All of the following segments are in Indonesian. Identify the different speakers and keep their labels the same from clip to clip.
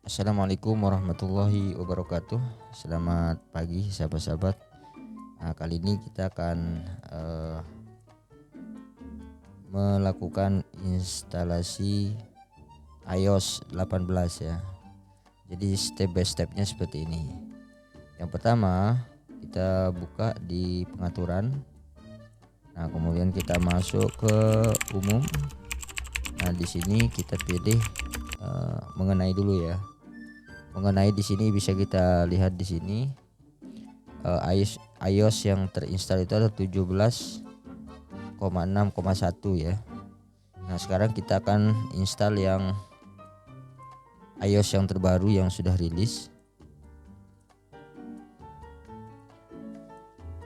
Speaker 1: Assalamualaikum warahmatullahi wabarakatuh. Selamat pagi sahabat-sahabat. Nah, kali ini kita akan melakukan instalasi iOS 18 ya. Jadi step by stepnya seperti ini. Yang pertama kita buka di pengaturan. Nah, kemudian kita masuk ke umum. Nah, di sini kita pilih mengenai dulu ya. Mengenai di sini bisa kita lihat di sini iOS yang terinstall itu ada 17,6,1 ya. Nah, sekarang kita akan install yang iOS yang terbaru yang sudah rilis,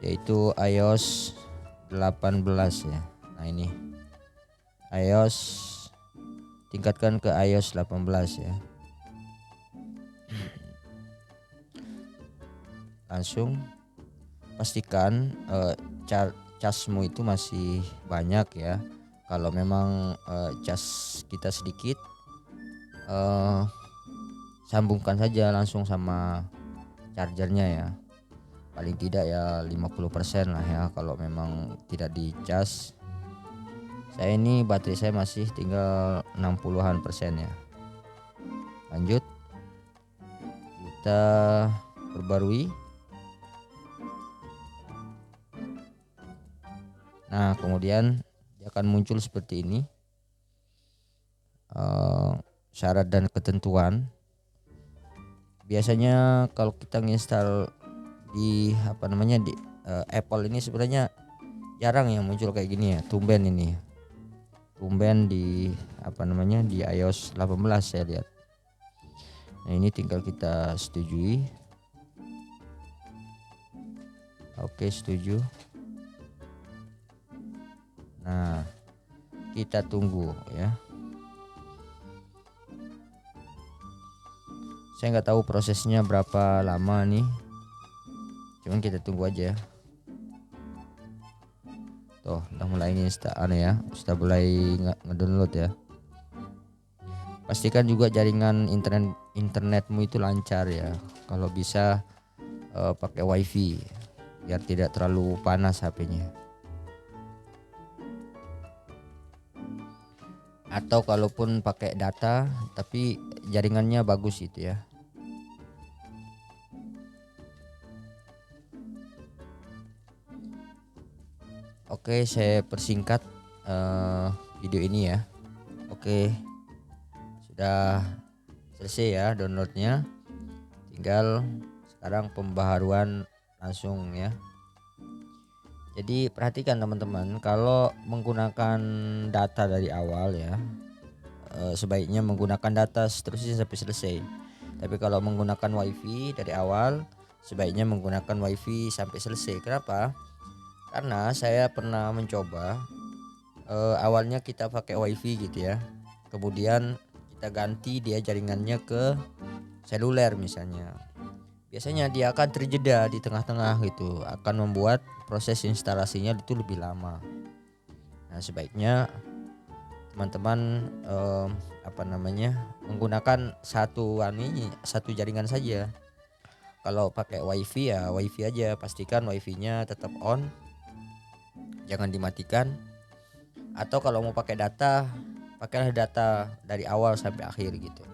Speaker 1: yaitu iOS 18 ya. Nah, ini iOS, tingkatkan ke iOS 18 ya. Langsung pastikan casmu itu masih banyak ya. Kalau memang cas kita sedikit, sambungkan saja langsung sama chargernya ya. Paling tidak ya 50% lah ya kalau memang tidak dicas. Saya ini baterai saya masih tinggal 60-an% ya. Lanjut, kita perbarui. Nah, kemudian dia akan muncul seperti ini, syarat dan ketentuan. Biasanya kalau kita nginstal di di Apple ini sebenarnya jarang yang muncul kayak gini ya. Tumben di di iOS 18 saya lihat. Nah, ini tinggal kita setujui. Oke, setuju. Nah, kita tunggu ya. Saya nggak tahu prosesnya berapa lama nih, cuman kita tunggu aja. Tuh, udah mulai sudah mulai ngedownload ya. Pastikan juga jaringan internetmu itu lancar ya. Kalau bisa pakai WiFi biar tidak terlalu panas HP-nya. Atau kalaupun pakai data tapi jaringannya bagus itu ya. Oke, saya persingkat video ini ya. Oke, sudah selesai ya downloadnya. Tinggal sekarang pembaharuan langsung ya. Jadi perhatikan teman-teman, kalau menggunakan data dari awal ya, sebaiknya menggunakan data seterusnya sampai selesai. Tapi kalau menggunakan WiFi dari awal, sebaiknya menggunakan WiFi sampai selesai. Kenapa? Karena saya pernah mencoba, awalnya kita pakai WiFi gitu ya, kemudian kita ganti dia jaringannya ke seluler misalnya. Biasanya dia akan terjeda di tengah-tengah gitu, akan membuat proses instalasinya itu lebih lama. Nah, sebaiknya teman-teman menggunakan satu jaringan saja. Kalau pakai WiFi ya WiFi aja, pastikan WiFi-nya tetap on, jangan dimatikan. Atau kalau mau pakai data, pakailah data dari awal sampai akhir gitu,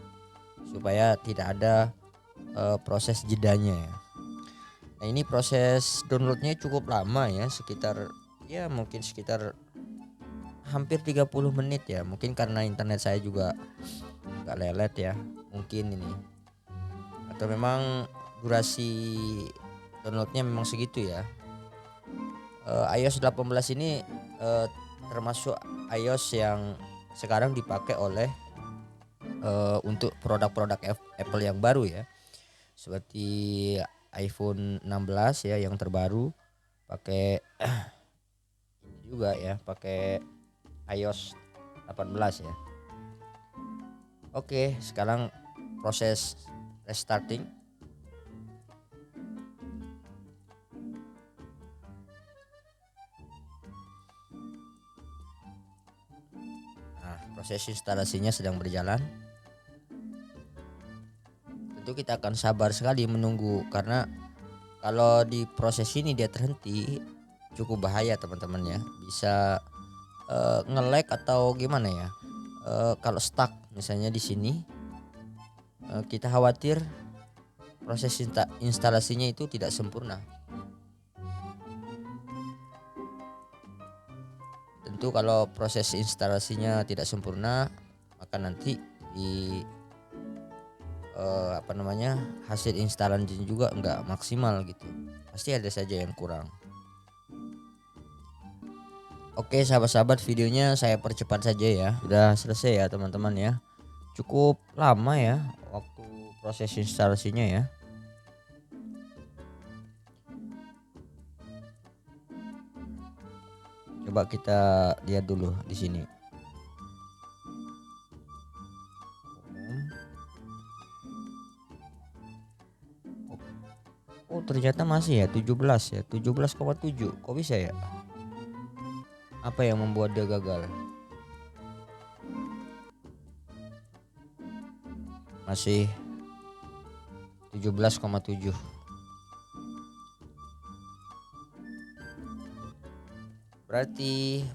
Speaker 1: supaya tidak ada proses jedanya ya. Nah, ini proses downloadnya cukup lama ya, mungkin sekitar hampir 30 menit ya. Mungkin karena internet saya juga agak lelet ya, mungkin ini. Atau memang durasi downloadnya memang segitu ya. iOS 18 ini termasuk iOS yang sekarang dipakai oleh untuk produk-produk Apple yang baru ya. Seperti iPhone 16 ya yang terbaru pakai juga ya, pakai iOS 18 ya. Oke, sekarang proses restarting. Nah, proses instalasinya sedang berjalan. tentu kita akan sabar sekali menunggu, karena kalau di proses ini dia terhenti cukup bahaya teman-teman ya. Bisa nge-lag atau gimana ya. Kalau stuck misalnya di sini, kita khawatir proses instalasinya itu tidak sempurna. Tentu kalau proses instalasinya tidak sempurna, maka nanti di hasil instalan juga enggak maksimal gitu. Pasti ada saja yang kurang. Oke sahabat-sahabat, videonya saya percepat saja ya. Sudah selesai ya teman-teman ya. Cukup lama ya waktu proses instalasinya ya. Coba kita lihat dulu di sini. Oh ternyata masih ya 17 ya, 17,7. Kok bisa ya? Apa yang membuat dia gagal? Masih 17,7. Berarti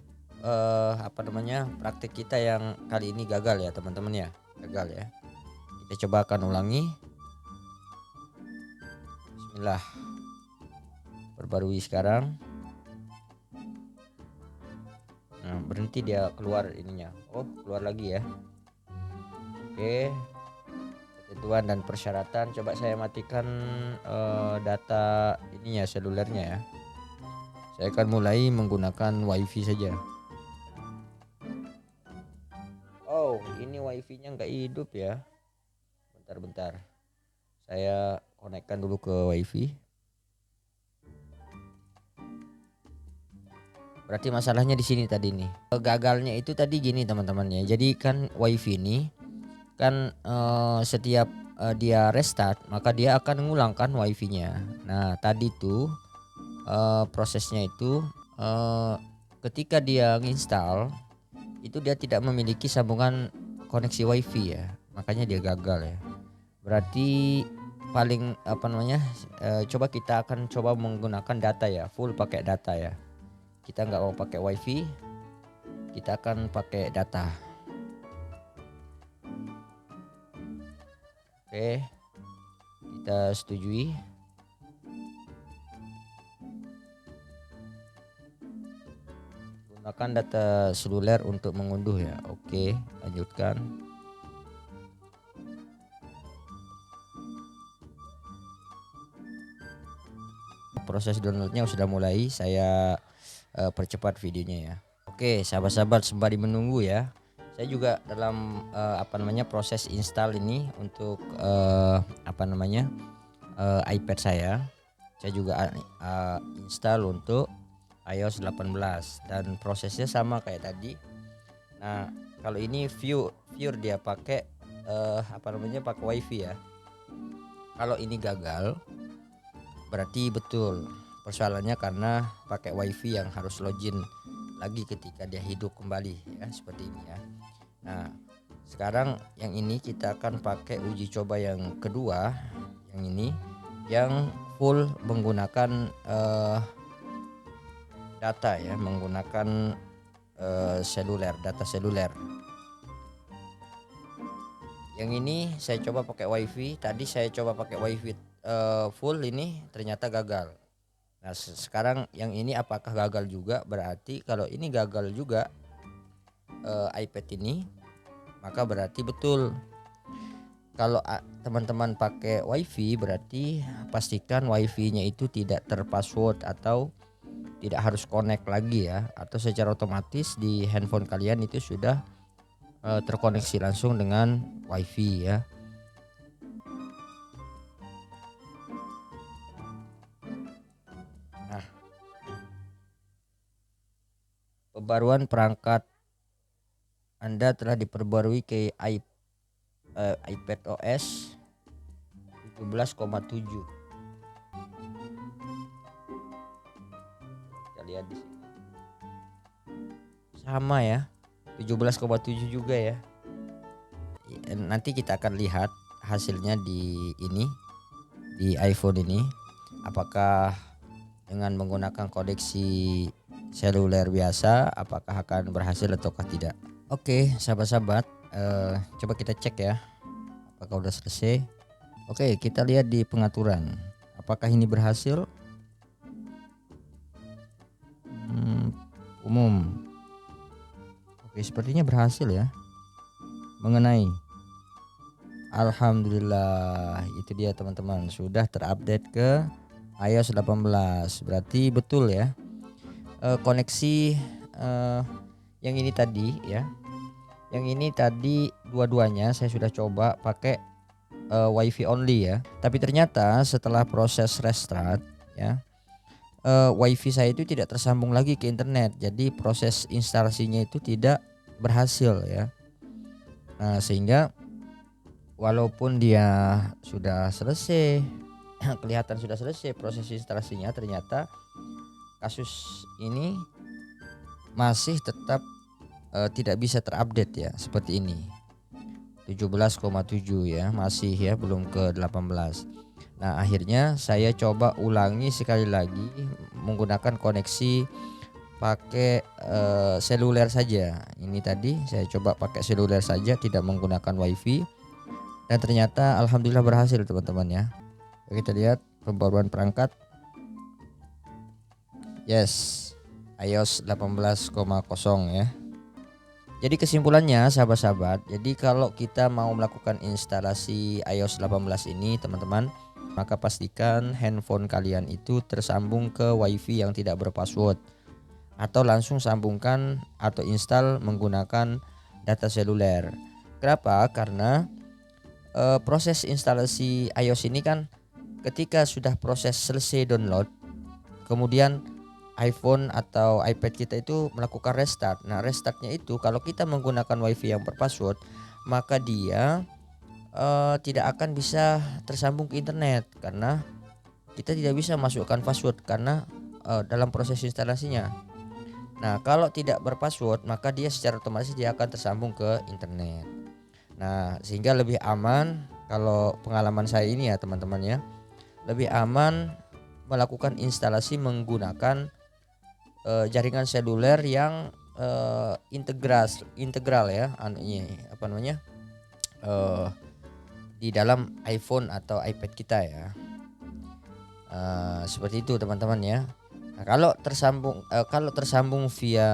Speaker 1: praktik kita yang kali ini gagal ya teman-teman ya. Gagal ya. Kita coba akan ulangi. Bismillah. Perbarui sekarang. Nah, berhenti dia keluar ininya. Oh, keluar lagi ya. Oke. Ketentuan dan persyaratan. Coba saya matikan data ininya, selulernya ya. Saya akan mulai menggunakan wifi saja. Oh, ini wifi-nya nggak hidup ya. Bentar. Saya konekkan dulu ke wifi. Berarti masalahnya di sini tadi nih. Gagalnya itu tadi gini teman-teman ya. Jadi kan wifi ini kan setiap dia restart maka dia akan mengulangkan wifi-nya. Nah tadi tuh prosesnya itu ketika dia nginstal itu dia tidak memiliki sambungan koneksi wifi ya, makanya dia gagal ya. Berarti paling coba kita akan coba menggunakan data ya, full pakai data ya. Kita nggak mau pakai wifi, kita akan pakai data. Oke, kita setujui. Gunakan data seluler untuk mengunduh ya. Oke, lanjutkan. Proses downloadnya sudah mulai, saya percepat videonya ya. Oke, sahabat-sahabat sembari menunggu ya. Saya juga dalam proses install ini untuk iPad saya. Saya juga install untuk iOS 18 dan prosesnya sama kayak tadi. Nah, kalau ini pure dia pakai pakai wifi ya. Kalau ini gagal berarti betul persoalannya karena pakai wifi yang harus login lagi ketika dia hidup kembali ya, seperti ini ya. Nah, sekarang yang ini kita akan pakai uji coba yang kedua, yang ini yang full menggunakan data ya, menggunakan data seluler. Yang ini saya coba pakai wifi. Tadi saya coba pakai wifi full, ini ternyata gagal. Nah sekarang yang ini apakah gagal juga? Berarti kalau ini gagal juga iPad ini, maka berarti betul. Kalau teman-teman pakai wifi berarti pastikan wifi-nya itu tidak terpassword atau tidak harus connect lagi ya, atau secara otomatis di handphone kalian itu sudah terkoneksi langsung dengan wifi ya. Nah, pembaruan perangkat Anda telah diperbarui ke iPad OS 17,7. Kita lihat di sini. Sama ya. 17,7 juga ya. Nanti kita akan lihat hasilnya di iPhone ini, apakah dengan menggunakan koneksi seluler biasa apakah akan berhasil ataukah tidak. Oke sahabat-sahabat, coba kita cek ya apakah udah selesai. Oke, kita lihat di pengaturan apakah ini berhasil. Umum. Oke, sepertinya berhasil ya. Mengenai, alhamdulillah, itu dia teman-teman, sudah terupdate ke iOS 18. Berarti betul ya. Koneksi yang ini tadi ya. Yang ini tadi dua-duanya saya sudah coba pakai WiFi only ya. Tapi ternyata setelah proses restart ya, WiFi saya itu tidak tersambung lagi ke internet. Jadi proses instalasinya itu tidak berhasil ya. Nah, sehingga walaupun dia sudah selesai, kelihatan sudah selesai proses instalasinya, ternyata kasus ini masih tetap tidak bisa terupdate ya, seperti ini. 17,7 ya, masih ya, belum ke 18. Nah, akhirnya saya coba ulangi sekali lagi menggunakan koneksi pakai seluler saja. Ini tadi saya coba pakai seluler saja, tidak menggunakan WiFi, dan ternyata alhamdulillah berhasil teman-teman ya. Kita lihat pembaruan perangkat. Yes, iOS 18,0 ya. Jadi kesimpulannya sahabat-sahabat, jadi kalau kita mau melakukan instalasi iOS 18 ini teman-teman, maka pastikan handphone kalian itu tersambung ke WiFi yang tidak berpassword, atau langsung sambungkan atau install menggunakan data seluler. Kenapa? Karena proses instalasi iOS ini kan ketika sudah proses selesai download, kemudian iPhone atau iPad kita itu melakukan restart. Nah, restartnya itu kalau kita menggunakan WiFi yang berpassword, maka dia tidak akan bisa tersambung ke internet karena kita tidak bisa masukkan password karena dalam proses instalasinya. Nah, kalau tidak berpassword, maka dia secara otomatis dia akan tersambung ke internet. Nah, sehingga lebih aman, kalau pengalaman saya ini ya teman-teman ya, lebih aman melakukan instalasi menggunakan jaringan seluler yang integral ya, di dalam iPhone atau iPad kita ya. Seperti itu teman-teman ya. Nah, kalau tersambung via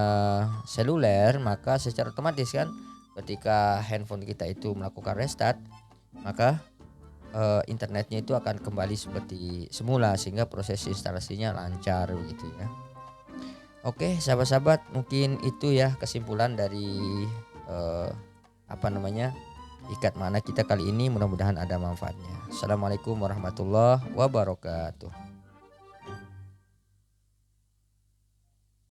Speaker 1: seluler, maka secara otomatis kan ketika handphone kita itu melakukan restart, maka internetnya itu akan kembali seperti semula sehingga proses instalasinya lancar begitu ya. Oke sahabat-sahabat, mungkin itu ya kesimpulan dari ikat mana kita kali ini. Mudah-mudahan ada manfaatnya. Assalamualaikum warahmatullahi wabarakatuh.